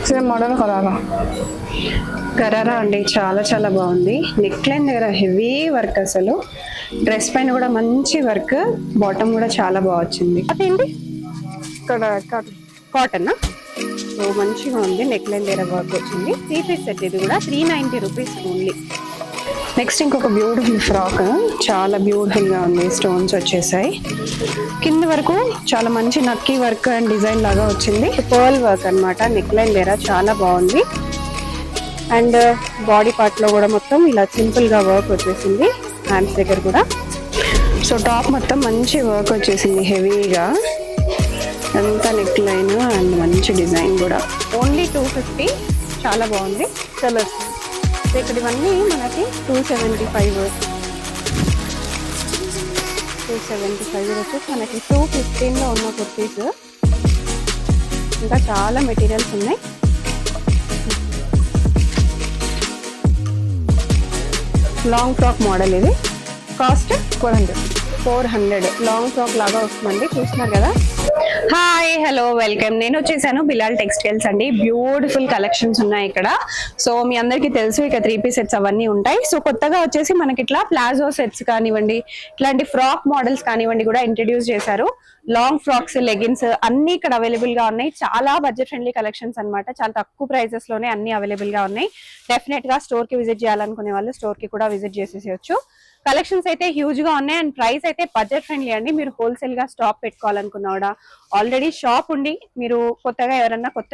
Same model gharara అండి, చాలా చాలా బాగుంది. నెక్ లైన్ దగ్గర హెవీ వర్క్, అసలు డ్రెస్ పైన కూడా మంచి వర్క్, బాటమ్ కూడా చాలా బాగా వచ్చింది. అదేంటి ఇక్కడ కాటన్, సో మంచిగా ఉంది. నెక్ లైన్ దగ్గర వర్క్ వచ్చింది. 3 పీస్ సెట్, ఇది కూడా 390 రూపీస్ ఓన్లీ. నెక్స్ట్ ఇంకొక బ్యూటిఫుల్ ఫ్రాక్, చాలా బ్యూటిఫుల్ గా ఉంది. స్టోన్స్ వచ్చేసాయి కింద వరకు, చాలా మంచి నక్కీ వర్క్ అండ్ డిజైన్ లాగా వచ్చింది. పర్ల్ వర్క్ అన్నమాట. నెక్ లైన్ దగ్గర చాలా బాగుంది. అండ్ బాడీ పార్ట్ లో కూడా మొత్తం ఇలా సింపుల్ గా వర్క్ వచ్చేసింది. హ్యాండ్స్ దగ్గర కూడా, సో టాప్ మొత్తం మంచి వర్క్ వచ్చేసింది హెవీగా. అంతా నెక్ లైన్ అండ్ మంచి డిజైన్ కూడా. ఓన్లీ 250, చాలా బాగుంది. కలర్స్ ఇక్కడ ఇవన్నీ మనకి 275 వచ్చేసి మనకి 215 లో ఉన్న కుర్తీస్. ఇంకా చాలా మెటీరియల్స్ ఉన్నాయి. లాంగ్ ఫ్రాక్ మోడల్, ఇది కాస్ట్ 400. లాంగ్ ఫ్రాక్ లాగా వస్తుందండి, చూస్తున్నారు కదా. Hi, hello, welcome. నేను వచ్చేసాను బిలాల్ టెక్స్టైల్స్ అండి. బ్యూటిఫుల్ కలెక్షన్స్ ఉన్నాయి ఇక్కడ. సో మీ అందరికీ తెలుసు ఇక 3 పీస్ సెట్స్ అవన్నీ ఉంటాయి. సో కొత్తగా వచ్చేసి మనకి ఇట్లా ప్లాజో సెట్స్ కానివ్వండి, ఇట్లాంటి ఫ్రాక్ మోడల్స్ కానివ్వండి కూడా ఇంట్రడ్యూస్ చేశారు. లాంగ్ ఫ్రాక్స్, లెగిన్స్ అన్ని ఇక్కడ అవైలబుల్ గా ఉన్నాయి. చాలా బడ్జెట్ ఫ్రెండ్లీ కలెక్షన్స్ అన్నమాట. చాలా తక్కువ ప్రైజెస్ లోనే అన్ని అవైలబుల్ గా ఉన్నాయి. డెఫినెట్ గా స్టోర్ కి విజిట్ చేయాలనుకునే వాళ్ళు స్టోర్ కి కూడా విజిట్ చేసేసేయచ్చు. కలెక్షన్స్ అయితే హ్యూజ్ గా ఉన్నాయి అండ్ ప్రైస్ అయితే బడ్జెట్ ఫ్రెండ్లీ అండి. మీరు హోల్సేల్ గా స్టాక్ పెట్టుకోవాలనుకున్నా కూడా, ఆల్రెడీ షాప్ ఉండి మీరు కొత్తగా ఎవరన్నా కొత్త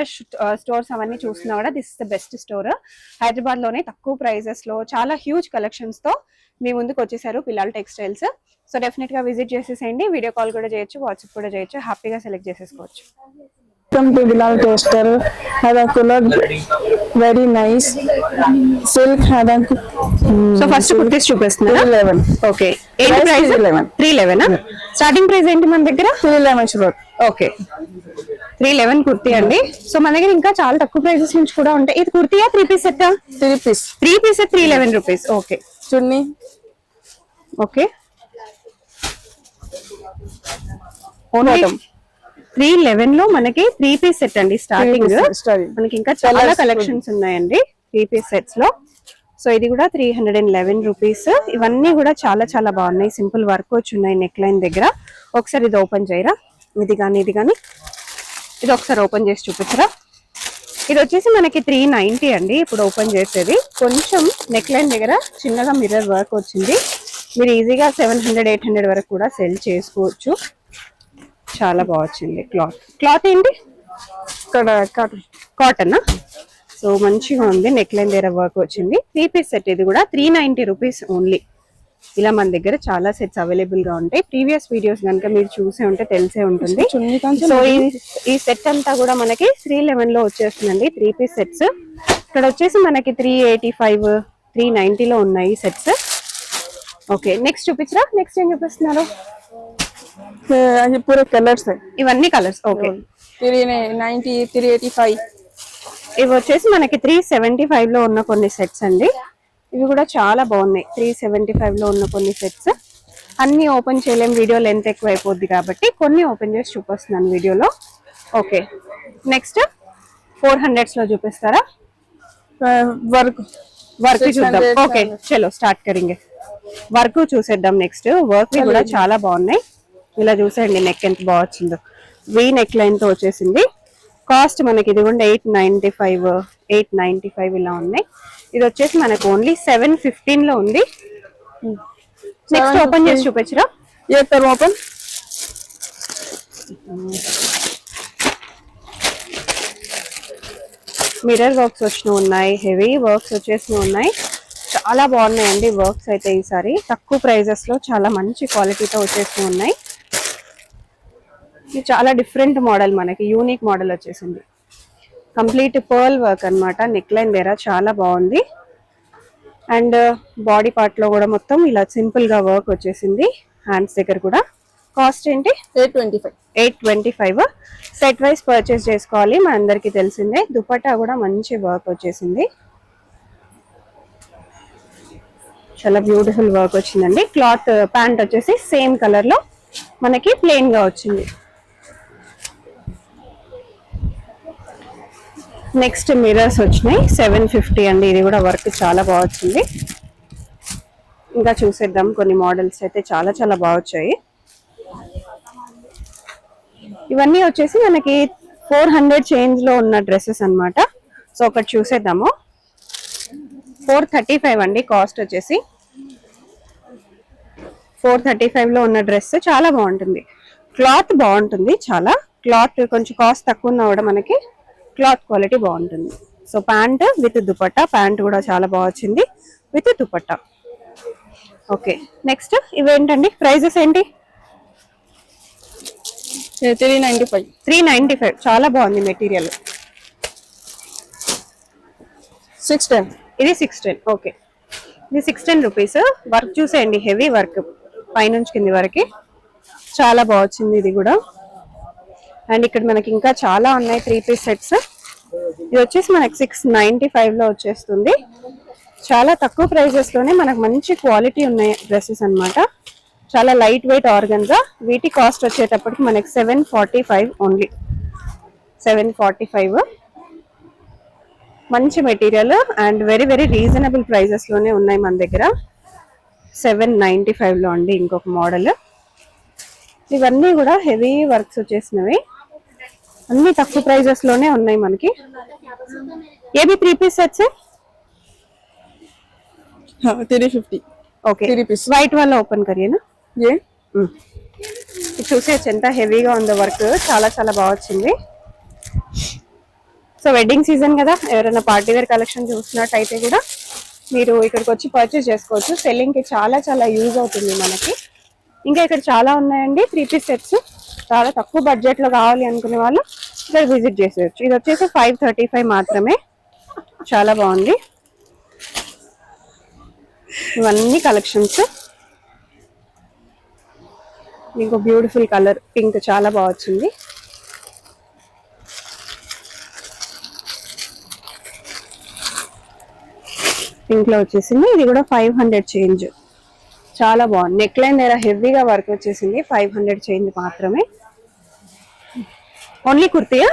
స్టోర్స్ అవన్నీ చూస్తున్నా కూడా, this is the best store. Hyderabad లోనే తక్కువ ప్రైజెస్ లో చాలా హ్యూజ్ కలెక్షన్స్ తో మీ ముందుకు వచ్చేసారు బిలాల్ టెక్స్టైల్స్. సో డెఫినెట్ గా విజిట్ చేసేసేయండి. వీడియో కాల్ కూడా చేయొచ్చు, వాట్సాప్ కూడా చేయొచ్చు. హ్యాపీగా సెలెక్ట్ చేసేసుకోవచ్చు. Welcome to Bilal Toaster. Had a color very nice. Silk had a. So first kurtis చూపిస్తున్నా. 311. ఓకే, ఏంటి ప్రైస్? 311. స్టార్టింగ్ ప్రైస్ ఏంటి మన దగ్గర? 311 షూర్. ఓకే, 311 కుర్తీ అండి. సో మన దగ్గర ఇంకా చాలా తక్కువ ప్రైసెస్ నుంచి కూడా ఉంటాయి. ఇది కుర్తీయా 3 piece set? 3 piece. 3 piece set 311 rupees. Okay, చున్నీ. ఓకే, ఓన్లీ 311 లో మనకి 3 పీస్ సెట్ అండి. స్టార్టింగ్ మనకి ఇంకా చాలా కలెక్షన్స్ ఉన్నాయండి 3 పీస్ సెట్స్ లో. సో ఇది కూడా 311 రూపీస్. ఇవన్నీ కూడా చాలా చాలా బాగున్నాయి. సింపుల్ వర్క్ వచ్చి ఉన్నాయి నెక్ లైన్ దగ్గర. ఒకసారి ఇది ఓపెన్ చేయరా, ఇది కానీ ఇది కానీ, ఇది ఒకసారి ఓపెన్ చేసి చూపించరా. ఇది వచ్చేసి మనకి 390 అండి. ఇప్పుడు ఓపెన్ చేసేది కొంచెం నెక్ లైన్ దగ్గర చిన్నగా మిర్రర్ వర్క్ వచ్చింది. మీరు ఈజీగా 700, 800 వరకు కూడా సెల్ చేసుకోవచ్చు. చాలా బాగా వచ్చింది. క్లాత్ ఏంటి? కాటన్. సో మంచిగా ఉంది. నెక్ లైన్ దగ్గర వర్క్ వచ్చింది. 3 పీస్ సెట్, ఇది కూడా 390 రూపీస్ ఓన్లీ. ఇలా మన దగ్గర చాలా సెట్స్ అవైలబుల్ గా ఉంటాయి. ప్రీవియస్ వీడియోస్ కనుక మీరు చూసే ఉంటే తెలిసే ఉంటుంది. సో ఈ సెట్ అంతా కూడా మనకి 311 లో వచ్చేస్తుందండి 3 పీస్ సెట్స్. ఇక్కడ వచ్చేసి మనకి 385, 390 లో ఉన్నాయి సెట్స్. ఓకే, నెక్స్ట్ చూపించరా. నెక్స్ట్ ఏం చూపిస్తున్నారు? పూరే కలర్స్, ఇవన్నీ కలర్స్. ఓకే, 390, 385. ఇవి వచ్చేసి మనకి 375 లో ఉన్న కొన్ని సెట్స్ అండి. ఇవి కూడా చాలా బాగున్నాయి. 375 లో ఉన్న కొన్ని సెట్స్ అన్ని ఓపెన్ చేయలేం, వీడియో లెంత్ ఎక్కువ అయిపోద్ది కాబట్టి కొన్ని ఓపెన్ చేసి చూపిస్తున్నాను వీడియోలో. ఓకే, నెక్స్ట్ 400s లో చూపిస్తారా? వర్క్ చూద్దాం. ఓకే, చలో స్టార్ట్ కరింగే. వర్క్ చూసేద్దాం. నెక్స్ట్ వర్క్ కూడా చాలా బాగున్నాయి. ఇలా చూసేయండి నెక్ ఎంత బాగా వచ్చిందో. వీ నెక్ లైన్ తో వచ్చేసింది. కాస్ట్ మనకి ఇది కూడా 895 ఇలా ఉన్నాయి. ఇది వచ్చేసి మనకు ఓన్లీ 715 లో ఉంది. నెక్స్ట్ ఓపెన్ చేసి చూపించరా. ఓపెన్. మిర్రర్ వర్క్స్ వచ్చినవి ఉన్నాయి, హెవీ వర్క్స్ వచ్చేసినవి ఉన్నాయి. చాలా బాగున్నాయండి వర్క్స్ అయితే. ఈసారి తక్కువ ప్రైజెస్ లో చాలా మంచి క్వాలిటీతో వచ్చేసినవి ఉన్నాయి. ఇది చాలా డిఫరెంట్ మోడల్, మనకి యూనిక్ మోడల్ వచ్చేసింది. కంప్లీట్ పర్ల్ వర్క్ అన్నమాట. నెక్ లైన్ దగ్గర చాలా బాగుంది. అండ్ బాడీ పార్ట్ లో కూడా మొత్తం ఇలా సింపుల్ గా వర్క్ వచ్చేసింది. హ్యాండ్స్ దగ్గర కూడా. కాస్ట్ ఏంటి? 825. సెట్ వైస్ పర్చేస్ చేసుకోవాలి, మన అందరికి తెలిసిందే. దుపట్టా కూడా మంచి వర్క్ వచ్చేసింది. చాలా బ్యూటిఫుల్ వర్క్ వచ్చిందండి. క్లాత్ ప్యాంట్ వచ్చేసి సేమ్ కలర్ లో మనకి ప్లెయిన్ గా వచ్చింది. నెక్స్ట్ మిర్రర్స్ వచ్చినాయి 750 అండి. ఇది కూడా వర్క్ చాలా బాగా వచ్చింది. ఇంకా చూసేద్దాం, కొన్ని మోడల్స్ అయితే చాలా చాలా బాగా వచ్చాయి. ఇవన్నీ వచ్చేసి మనకి 400 చేంజ్ లో ఉన్న డ్రెస్సెస్ అన్నమాట. సో ఒకటి చూసేద్దాము. 435 అండి కాస్ట్ వచ్చేసి. 435 లో ఉన్న డ్రెస్ చాలా బాగుంటుంది. క్లాత్ బాగుంటుంది, చాలా క్లాత్ కొంచెం కాస్ట్ తక్కువ ఉన్నా కూడా మనకి క్లాత్ క్వాలిటీ బాగుంటుంది. So pant with dupatta, pant కూడా చాలా బాగా వచ్చింది విత్ దుపట్టా. ఓకే, నెక్స్ట్ ఇవేంటండి, ప్రైజెస్ ఏంటి? 395. 395, చాలా బాగుంది మెటీరియల్. 610. ఇది 610. ఓకే, ఇది 610 రూపీస్. వర్క్ చూసేయండి, హెవీ వర్క్ పైనుంచి కింది వరకు చాలా బాగా వచ్చింది ఇది కూడా. అండ్ ఇక్కడ మనకి ఇంకా చాలా ఉన్నాయి 3 పీస్ సెట్స్. ఇది వచ్చేసి మనకి 695 లో వచ్చేస్తుంది. చాలా తక్కువ ప్రైజెస్ లోనే మనకు మంచి క్వాలిటీ ఉన్నాయి డ్రెస్సెస్ అన్నమాట. చాలా లైట్ వెయిట్ ఆర్గన్జా. వీటి కాస్ట్ వచ్చేటప్పటికి మనకి 745 ఓన్లీ. 745, మంచి material and very very reasonable prices లోనే ఉన్నాయి మన దగ్గర. 795 లో అండి ఇంకొక మోడల్. ఇవన్నీ కూడా హెవీ వర్క్స్ వచ్చేసినవి, అన్ని తక్కువ ప్రైజెస్ లోనే ఉన్నాయి మనకి. ఏవి 3 piece sets? 350. Okay, 3 piece. White వాళ్ళ ఓపెన్ కరియనా? ये చూసేయచ్చు ఎంత హెవీగా ఉందో వర్క్, చాలా చాలా బాగా వచ్చింది. సో వెడ్డింగ్ సీజన్ కదా, ఎవరైనా పార్టీ వేర్ కలెక్షన్ చూసినట్టయితే కూడా మీరు ఇక్కడికి వచ్చి పర్చేస్ చేసుకోవచ్చు. సెల్లింగ్ కి చాలా చాలా యూజ్ అవుతుంది మనకి. ఇంకా ఇక్కడ చాలా ఉన్నాయండి 3 పీస్ సెట్స్. చాలా తక్కువ బడ్జెట్ లో కావాలి అనుకునే వాళ్ళు ఇక్కడ విజిట్ చేసేయచ్చు. ఇది వచ్చేసి 535 మాత్రమే. చాలా బాగుంది. ఇవన్నీ కలెక్షన్స్. ఇంకో బ్యూటిఫుల్ కలర్ పింక్, చాలా బాగా వచ్చింది. పింక్ లో వచ్చేసింది. ఇది కూడా 500 చేంజ్, చాలా బాగుంది. నెక్ లైన్ దగ్గర హెవీగా వర్క్ వచ్చేసింది. 500 చేంజ్ మాత్రమే. ఓన్లీ కుర్తీయా?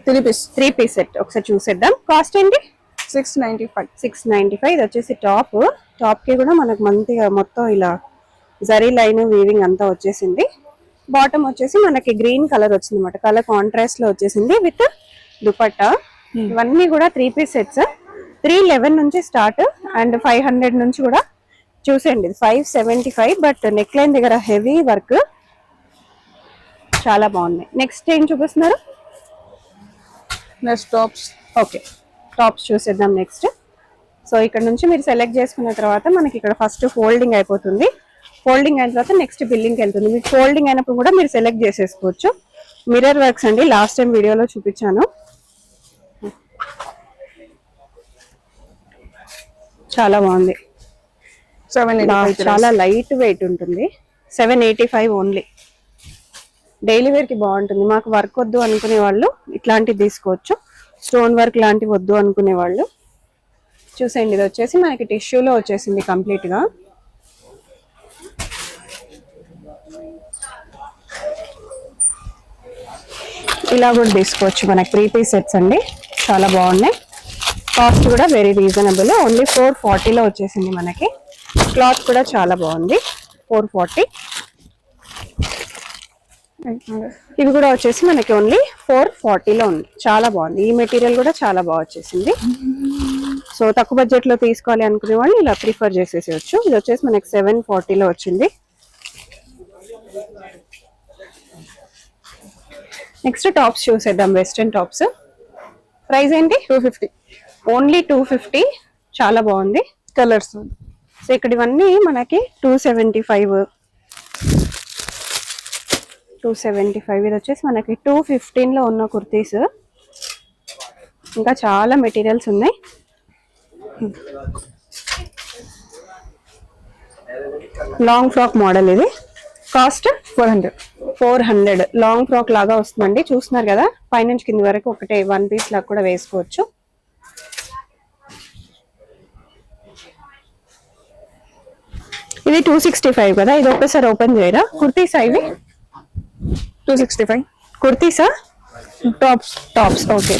3 పీస్. 3 పీస్ సెట్ ఒకసారి చూసేద్దాం. కాస్ట్ ఏంటి? 695. 695. ఇది వచ్చేసి టాప్. టాప్ కి కూడా మనకు మంచిగా మొత్తం ఇలా జరీ లైన్ వీవింగ్ అంతా వచ్చేసింది. బాటమ్ వచ్చేసి మనకి గ్రీన్ కలర్ వచ్చింది అనమాట. కలర్ కాంట్రాస్ట్ లో వచ్చేసింది విత్ దుపట్టా. ఇవన్నీ కూడా 3 పీస్ సెట్స్. 311 నుంచి స్టార్ట్ అండ్ 500 నుంచి కూడా చూసేయండి. 575, బట్ నెక్ లైన్ దగ్గర హెవీ వర్క్ చాలా బాగున్నాయి. నెక్స్ట్ ఏం చూపిస్తున్నారు? Next tops. ఓకే, టాప్స్ చూసేద్దాం నెక్స్ట్. సో ఇక్కడ నుంచి మీరు సెలెక్ట్ చేసుకున్న తర్వాత మనకి ఇక్కడ ఫస్ట్ ఫోల్డింగ్ అయిపోతుంది. ఫోల్డింగ్ అయిన తర్వాత నెక్స్ట్ బిల్లింగ్కి వెళ్తుంది. మీకు ఫోల్డింగ్ అయినప్పుడు కూడా మీరు సెలెక్ట్ చేసేసుకోవచ్చు. మిర్రర్ వర్క్స్ అండి, లాస్ట్ టైం వీడియోలో చూపించాను. చాలా బాగుంది. 785. చాలా లైట్ వెయిట్ ఉంటుంది. 785 ఓన్లీ. డైలీ వేర్ కి బాగుంటుంది. మాకు వర్క్ వద్దు అనుకునే వాళ్ళు ఇట్లాంటివి తీసుకోవచ్చు. స్టోన్ వర్క్ లాంటివి వద్దు అనుకునే వాళ్ళు చూసేయండి. ఇది వచ్చేసి మనకి టిష్యూలో వచ్చేసింది కంప్లీట్ గా. ఇలా కూడా తీసుకోవచ్చు. మనకి 3 పీస్ సెట్స్ అండి, చాలా బాగున్నాయి. కాస్ట్ కూడా వెరీ రీజనబుల్. ఓన్లీ 440 లో వచ్చేసింది మనకి. క్లాత్ కూడా చాలా బాగుంది. 440. ఇవి కూడా వచ్చేసి మనకి ఓన్లీ 440 లో ఉంది. చాలా బాగుంది. ఈ మెటీరియల్ కూడా చాలా బాగా వచ్చేసింది. సో తక్కువ బడ్జెట్ లో తీసుకోవాలి అనుకునే వాళ్ళు ఇలా ప్రిఫర్ చేసేసేయచ్చు. ఇది వచ్చేసి మనకి 740 లో వచ్చింది. నెక్స్ట్ టాప్స్ చూసేద్దాం. Western tops. ప్రైస్ ఏంటి? 250. ఓన్లీ 250. చాలా బాగుంది. కలర్స్. సో ఇక్కడ ఇవన్నీ మనకి 275. ఇది వచ్చేసి మనకి 215 లో ఉన్న కుర్తీస్. ఇంకా చాలా మెటీరియల్స్ ఉన్నాయి. Long frock model. ఇది కాస్ట్ 400. లాంగ్ ఫ్రాక్ లాగా వస్తుందండి. చూస్తున్నారు కదా, పైనుంచి కింది వరకు ఒకటే 1 పీస్ లాగా కూడా వేసుకోవచ్చు. ఇది 265 కదా. ఇది ఒకసారి ఓపెన్ చేయరా? కుర్తీసా ఇవి? 265. కుర్తీసా? టాప్స్. టాప్స్. ఓకే,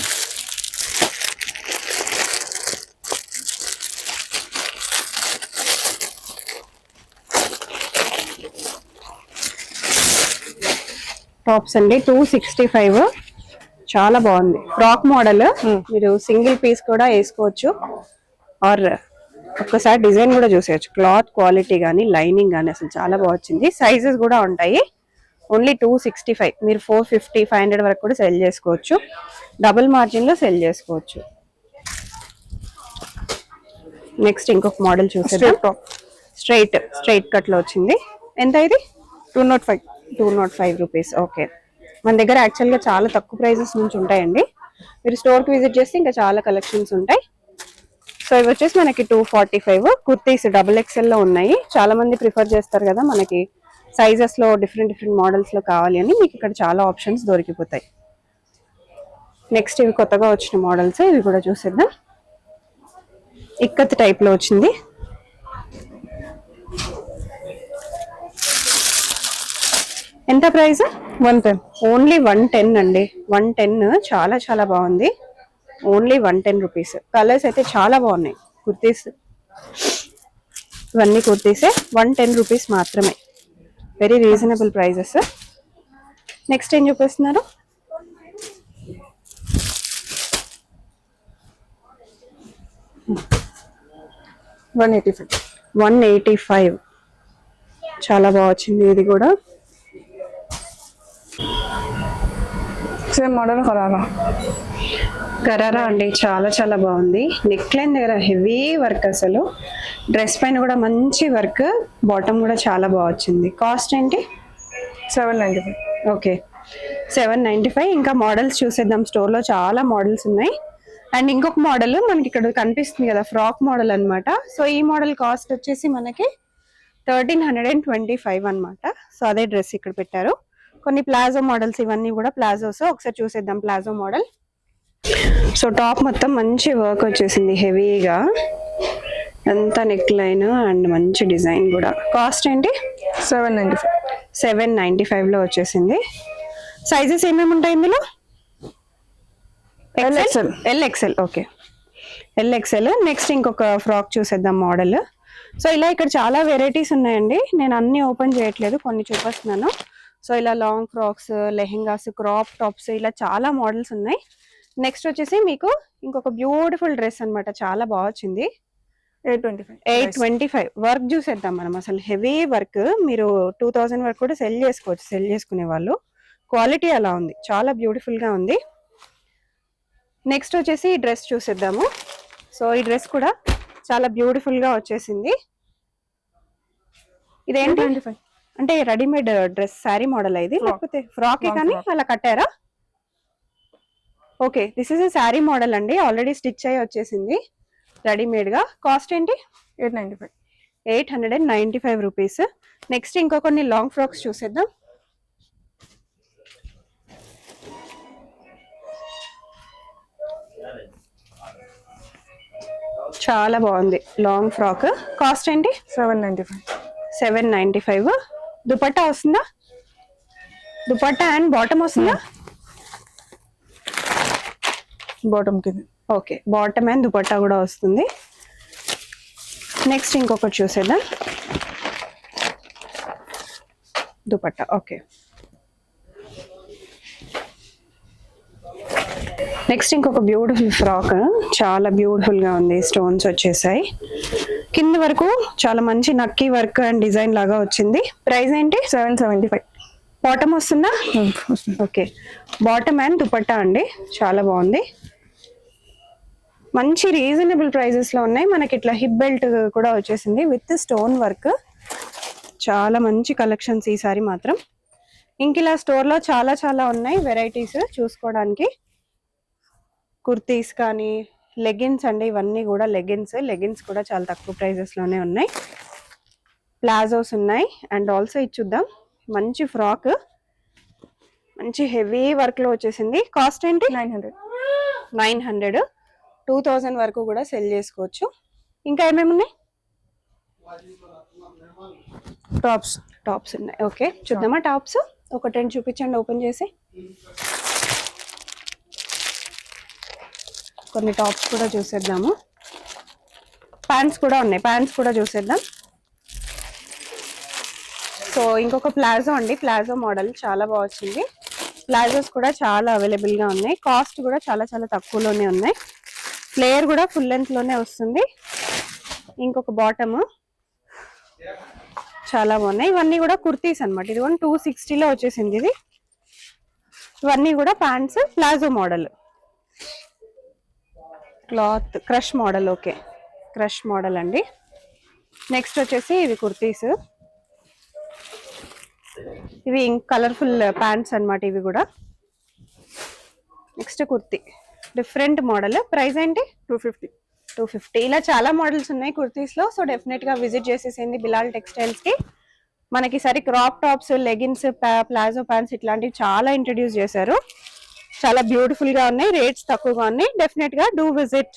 టాప్స్ అండి 265. చాలా బాగుంది ఫ్రాక్ మోడల్. మీరు సింగిల్ పీస్ కూడా వేసుకోవచ్చు ఆర్ ఒక్కసారి డిజైన్ కూడా చూసేయచ్చు. క్లాత్ క్వాలిటీ కానీ లైనింగ్ కానీ అసలు చాలా బాగా వచ్చింది. సైజెస్ కూడా ఉంటాయి. ఓన్లీ 265. మీరు 450 500 వరకు కూడా సెల్ చేసుకోవచ్చు. డబుల్ మార్జిన్ లో సెల్ చేసుకోవచ్చు. నెక్స్ట్ ఇంకొక మోడల్ చూసేద్దాం. స్ట్రైట్ కట్ లో వచ్చింది. ఎంత ఇది? 205. 205 రూపీస్. ఓకే, మన దగ్గర యాక్చువల్గా చాలా తక్కువ ప్రైజెస్ నుంచి ఉంటాయండి. మీరు స్టోర్కి విజిట్ చేస్తే ఇంకా చాలా కలెక్షన్స్ ఉంటాయి. సో ఇవి వచ్చేసి మనకి 245. కుర్తీస్ XXL లో ఉన్నాయి. చాలా మంది ప్రిఫర్ చేస్తారు కదా మనకి సైజెస్ లో డిఫరెంట్ మోడల్స్ లో కావాలి అని. మీకు ఇక్కడ చాలా ఆప్షన్స్ దొరికిపోతాయి. నెక్స్ట్ ఇవి కొత్తగా వచ్చిన మోడల్స్, ఇవి కూడా చూసేద్దాం. ఇక్కత్ టైప్ లో వచ్చింది. ఎంత ప్రైస్? 110. ఓన్లీ 110 అండి. 110. చాలా చాలా బాగుంది. Only 110 rupees. కలర్స్ అయితే చాలా బాగున్నాయి. కుర్తీస్ ఇవన్నీ కుర్తీసే. 110 రూపీస్ మాత్రమే. Very reasonable prices. నెక్స్ట్ ఏం చూపిస్తున్నారు? $185. చాలా బాగా వచ్చింది ఇది కూడా. సేమ్ మోడల్ గరారా అండి, చాలా చాలా బాగుంది. నెక్ లైన్ దగ్గర హెవీ వర్క్, అసలు డ్రెస్ పైన కూడా మంచి వర్క్. బాటమ్ కూడా చాలా బాగా వచ్చింది. కాస్ట్ ఏంటి? 795. ఓకే, 795. ఇంకా మోడల్స్ చూసేద్దాం. స్టోర్లో చాలా మోడల్స్ ఉన్నాయి. అండ్ ఇంకొక మోడల్ మనకి ఇక్కడ కనిపిస్తుంది కదా, ఫ్రాక్ మోడల్ అన్నమాట. సో ఈ మోడల్ కాస్ట్ వచ్చేసి మనకి 1325 అన్నమాట. సో అదే డ్రెస్ ఇక్కడ పెట్టారు. కొన్ని ప్లాజో మోడల్స్, ఇవన్నీ కూడా ప్లాజోస్. ఒకసారి చూసేద్దాం ప్లాజో మోడల్. సో టాప్ మొత్తం మంచి వర్క్ వచ్చేసింది హెవీగా. అంతా నెక్ లైన్ అండ్ మంచి డిజైన్ కూడా. కాస్ట్ ఏంటి? 795. 795 లో వచ్చేసింది. సైజెస్ ఏమేమి ఉంటాయి ఇందులో? LXL. Okay, LXL. నెక్స్ట్ ఇంకొక ఫ్రాక్ చూసేద్దాం మోడల్. సో ఇలా ఇక్కడ చాలా వెరైటీస్ ఉన్నాయండి. నేను అన్ని ఓపెన్ చేయట్లేదు, కొన్ని చూపిస్తున్నాను. సో ఇలా long frocks, lehengas, crop tops, ఇలా చాలా మోడల్స్ ఉన్నాయి. నెక్స్ట్ వచ్చేసి మీకు ఇంకొక బ్యూటిఫుల్ డ్రెస్ అన్నమాట. చాలా బాగా వచ్చింది. 825. వర్క్ చూసేద్దాం మనం. అసలు హెవీ వర్క్. మీరు 2000 వరకు కూడా సెల్ చేసుకోవచ్చు, సెల్ చేసుకునే వాళ్ళు. క్వాలిటీ అలా ఉంది, చాలా బ్యూటిఫుల్ గా ఉంది. నెక్స్ట్ వచ్చేసి ఈ డ్రెస్ చూసేద్దాము. సో ఈ డ్రెస్ కూడా చాలా బ్యూటిఫుల్ గా వచ్చేసింది. ఇదేంటి అంటే రెడీమేడ్ డ్రెస్, శారీ మోడల్ ఇది, లేకపోతే ఫ్రాకే కానీ అలా కట్టారా? Okay, this is a sari model అండి. ఆల్రెడీ స్టిచ్ అయ్యి వచ్చేసింది రెడీమేడ్ గా. కాస్ట్ ఏంటి? 895. 895 రూపీస్. నెక్స్ట్ ఇంకో కొన్ని లాంగ్ ఫ్రాక్స్ చూసేద్దాం. చాలా బాగుంది లాంగ్ ఫ్రాక్. కాస్ట్ ఏంటి? 795. 795. దుపట్టా వస్తుందా? దుపట్టా అండ్ బాటమ్ వస్తుందా? బాటమ్ కింద. ఓకే, బాటమ్ అండ్ దుపట్టా కూడా వస్తుంది. నెక్స్ట్ ఇంకొకటి చూసేద్దాం. దుపట్టా. ఓకే, నెక్స్ట్ ఇంకొక బ్యూటిఫుల్ ఫ్రాక్. చాలా బ్యూటిఫుల్ గా ఉంది. స్టోన్స్ వచ్చేసాయి కింద వరకు. చాలా మంచి నక్కీ వర్క్ అండ్ డిజైన్ లాగా వచ్చింది. ప్రైస్ ఏంటి? 775. బాటమ్ వస్తుందా? ఓకే, బాటమ్ అండ్ దుపట్టా అండి. చాలా బాగుంది. మంచి రీజనబుల్ ప్రైజెస్ లో ఉన్నాయి. మనకి ఇట్లా హిప్ బెల్ట్ కూడా వచ్చేసింది విత్ స్టోన్ వర్క్. చాలా మంచి కలెక్షన్స్ ఈసారి మాత్రం. ఇంక ఇలా స్టోర్ లో చాలా చాలా ఉన్నాయి వెరైటీస్ చూసుకోవడానికి. కుర్తీస్ కానీ, లెగిన్స్ అండి, ఇవన్నీ కూడా లెగిన్స్ కూడా చాలా తక్కువ ప్రైజెస్ లోనే ఉన్నాయి. ప్లాజోస్ ఉన్నాయి. అండ్ ఆల్సో ఇది చూద్దాం, మంచి ఫ్రాక్, మంచి హెవీ వర్క్ లో వచ్చేసింది. కాస్ట్ ఏంటి? 900. 2000 వరకు కూడా సెల్ చేసుకోవచ్చు. ఇంకా ఏమేమి ఉన్నాయి? టాప్స్ ఉన్నాయి. ఓకే, చూద్దామా టాప్స్? ఒక 10 చూపించండి ఓపెన్ చేసి. కొన్ని టాప్స్ కూడా చూసేద్దాము. ప్యాంట్స్ కూడా ఉన్నాయి, ప్యాంట్స్ కూడా చూసేద్దాం. సో ఇంకొక ప్లాజో అండి, ప్లాజో మోడల్ చాలా బాగా వచ్చింది. ప్లాజోస్ కూడా చాలా అవైలబుల్ గా ఉన్నాయి. కాస్ట్ కూడా చాలా చాలా తక్కువలోనే ఉన్నాయి. ఫ్లేయర్ కూడా ఫుల్ లెంత్ లోనే వస్తుంది. ఇంకొక బాటమ్ చాలా బాగున్నాయి. ఇవన్నీ కూడా కుర్తీస్ అన్నమాట. ఇది 260 లో వచ్చేసింది ఇది. ఇవన్నీ కూడా pants palazzo model, cloth crush model. Okay, crush model అండి. నెక్స్ట్ వచ్చేసి ఇవి కుర్తీస్. ఇవి కలర్ఫుల్ ప్యాంట్స్ అన్నమాట ఇవి కూడా. Next kurti different model. Price ఏంటి? 250. ఇలా చాలా మోడల్స్ ఉన్నాయి కుర్తీస్ లో. సో డెఫినెట్ గా విజిట్ చేసేసింది బిలాల్ టెక్స్టైల్స్ కి. మనకి సరి crop tops, leggings, palazzo pants ఇట్లాంటివి చాలా ఇంట్రడ్యూస్ చేశారు. చాలా బ్యూటిఫుల్ గా ఉన్నాయి, రేట్స్ తక్కువగా ఉన్నాయి. డెఫినెట్ గా డూ విజిట్